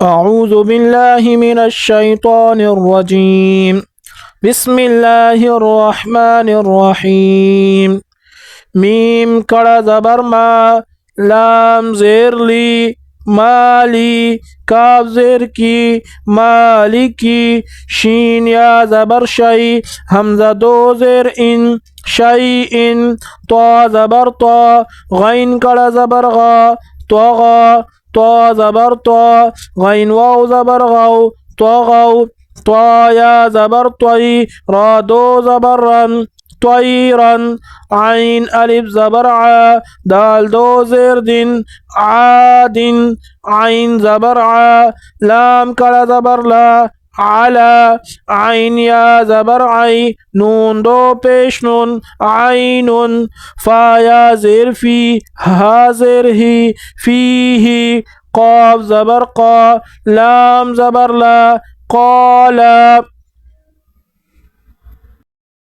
أعوذ بالله من الشيطان الرجيم. بسم الله الرحمن الرحيم. ميم كڑا زبر ما، لام زير لي، مالي كاف زير كي، مالكي شين يا زبر شي، همزة دو زير إن شيء، طا زبر طا، غين كڑا زبر غا، طغى طا زبر طا، غين واو زبر غو، طغوا طا يا زبر طي، را دو زبر رن، طيرا عين ألف زبر ع، دال دو زير دن، عاد عين زبر ع، لام كلا زبر لا، على عين يا زبر عي، نون دو پیش نون، عين فا يا زير في، ها زير هي، فيه قاف زبر قا، لام زبر لا، قال